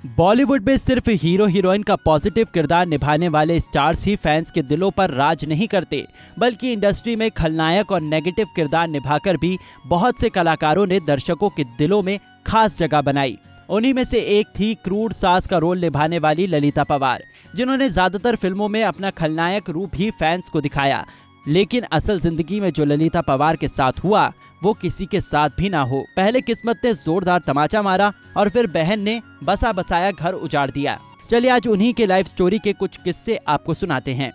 बॉलीवुड में सिर्फ hero heroine का पॉजिटिव किरदार निभाने वाले स्टार्स ही फैंस के दिलों पर राज नहीं करते, बल्कि इंडस्ट्री में खलनायक और नेगेटिव किरदार निभाकर भी बहुत से कलाकारों ने दर्शकों के दिलों में खास जगह बनाई। उन्हीं में से एक थी क्रूर सास का रोल निभाने वाली ललिता पंवार, जिन्होंने ज्यादातर फिल्मों में अपना खलनायक रूप ही फैंस को दिखाया। लेकिन असल जिंदगी में जो ललिता पंवार के साथ हुआ वो किसी के साथ भी ना हो। पहले किस्मत ने जोरदार तमाचा मारा और फिर बहन ने बसा बसाया घर उजाड़ दिया। चलिए आज उन्हीं के लाइफ स्टोरी के कुछ किस्से आपको सुनाते हैं।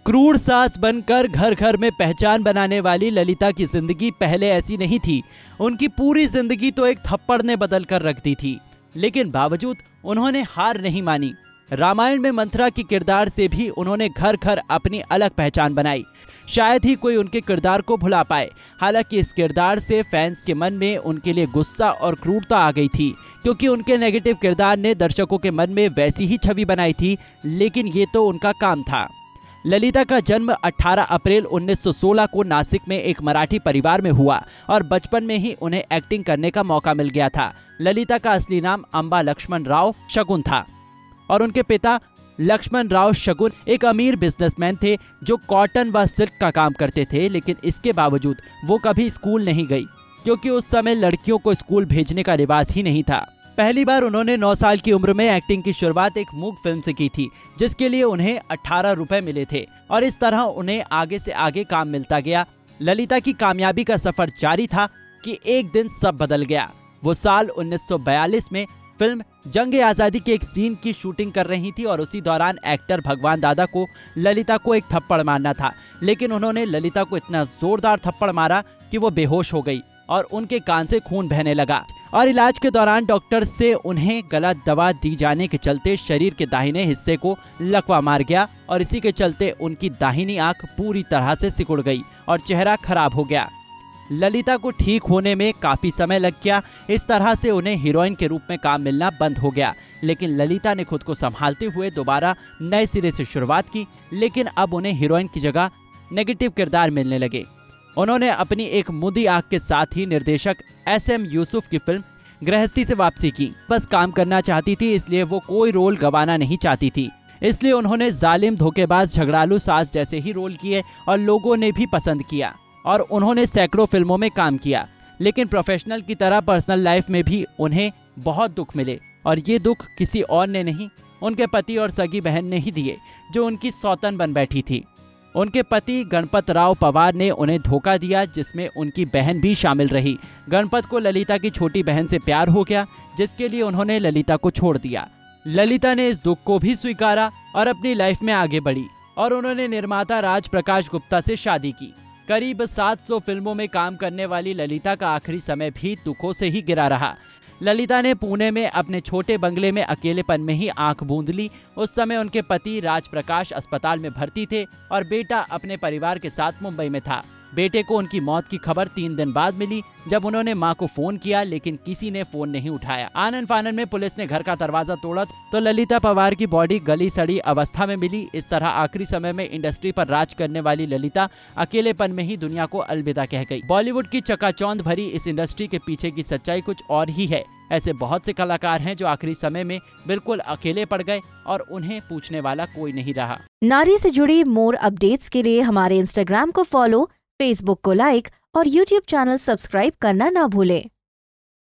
क्रूर सास बनकर घर घर में पहचान बनाने वाली ललिता की जिंदगी पहले ऐसी नहीं थी। उनकी पूरी जिंदगी तो एक थप्पड़ ने बदल कर रख दी थी, लेकिन बावजूद उन्होंने हार नहीं मानी। रामायण में मंथरा के किरदार से भी उन्होंने घर घर अपनी अलग पहचान बनाई। शायद ही कोई उनके किरदार को भुला पाए। हालांकि इस किरदार से फैंस के मन में उनके लिए गुस्सा और क्रूरता आ गई थी, क्योंकि उनके नेगेटिव किरदार ने दर्शकों के मन में वैसी ही छवि बनाई थी। लेकिन ये तो उनका काम था। ललिता का जन्म 18 अप्रैल 1916 को नासिक में एक मराठी परिवार में हुआ और बचपन में ही उन्हें एक्टिंग करने का मौका मिल गया था। ललिता का असली नाम अंबा लक्ष्मण राव शगुन था और उनके पिता लक्ष्मण राव शगुन एक अमीर बिजनेसमैन थे जो कॉटन व सिल्क का काम करते थे। लेकिन इसके बावजूद वो कभी स्कूल नहीं गई, क्योंकि उस समय लड़कियों को स्कूल भेजने का रिवाज ही नहीं था। पहली बार उन्होंने 9 साल की उम्र में एक्टिंग की शुरुआत एक मूक फिल्म से की थी, जिसके लिए उन्हें 18 रुपए मिले थे और इस तरह उन्हें आगे से आगे काम मिलता गया। ललिता की कामयाबी का सफर जारी था कि एक दिन सब बदल गया। वो साल 1942 में फिल्म जंग आजादी के एक सीन की शूटिंग कर रही थी और उसी दौरान एक्टर भगवान दादा को ललिता को एक थप्पड़ मारना था। लेकिन उन्होंने ललिता को इतना जोरदार थप्पड़ मारा कि वो बेहोश हो गई और उनके कान से खून बहने लगा। और इलाज के दौरान डॉक्टर से उन्हें गलत दवा दी जाने के चलते शरीर के दाहिने हिस्से को लकवा मार गया और इसी के चलते उनकी दाहिनी आंख पूरी तरह से सिकुड़ गई और चेहरा खराब हो गया। ललिता को ठीक होने में काफी समय लग गया। इस तरह से उन्हें हीरोइन के रूप में काम मिलना बंद हो गया। लेकिन ललिता ने खुद को संभालते हुए दोबारा नए सिरे से शुरुआत की। लेकिन अब उन्हें हीरोइन की जगह नेगेटिव किरदार मिलने लगे। उन्होंने अपनी एक मुदी आंख के साथ ही निर्देशक SM यूसुफ की फिल्म गृहस्थी से वापसी की। बस काम करना चाहती थी, इसलिए वो कोई रोल गंवाना नहीं चाहती थी। इसलिए उन्होंने जालिम, धोखेबाज, झगड़ालू सास जैसे ही रोल किए और लोगों ने भी पसंद किया और उन्होंने सैकड़ों फिल्मों में काम किया। लेकिन प्रोफेशनल की तरह पर्सनल लाइफ में भी उन्हें बहुत दुख मिले और ये दुख किसी और ने नहीं, उनके पति और सगी बहन ने ही दिए, जो उनकी सौतन बन बैठी थी। उनके पति गणपत राव पंवार ने उन्हें धोखा दिया, जिसमें उनकी बहन भी शामिल रही। गणपत को ललिता की छोटी बहन से प्यार हो गया, जिसके लिए उन्होंने ललिता को छोड़ दिया। ललिता ने इस दुख को भी स्वीकारा और अपनी लाइफ में आगे बढ़ी और उन्होंने निर्माता राज प्रकाश गुप्ता से शादी की। करीब 700 फिल्मों में काम करने वाली ललिता का आखिरी समय भी दुखों से ही गिरा रहा। ललिता ने पुणे में अपने छोटे बंगले में अकेलेपन में ही आंख बूंद ली। उस समय उनके पति राज प्रकाश अस्पताल में भर्ती थे और बेटा अपने परिवार के साथ मुंबई में था। बेटे को उनकी मौत की खबर 3 दिन बाद मिली, जब उन्होंने मां को फोन किया, लेकिन किसी ने फोन नहीं उठाया। आनन फानन में पुलिस ने घर का दरवाजा तोड़ा तो ललिता पंवार की बॉडी गली सड़ी अवस्था में मिली। इस तरह आखिरी समय में इंडस्ट्री पर राज करने वाली ललिता अकेलेपन में ही दुनिया को अलविदा कह गई। बॉलीवुड की चकाचौंध भरी इस इंडस्ट्री के पीछे की सच्चाई कुछ और ही है। ऐसे बहुत से कलाकार हैं जो आखिरी समय में बिल्कुल अकेले पड़ गए और उन्हें पूछने वाला कोई नहीं रहा। नारी से जुड़ी मोर अपडेट्स के लिए हमारे इंस्टाग्राम को फॉलो, फेसबुक को लाइक और यूट्यूब चैनल सब्सक्राइब करना ना भूलें।